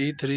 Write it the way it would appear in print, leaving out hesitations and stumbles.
E3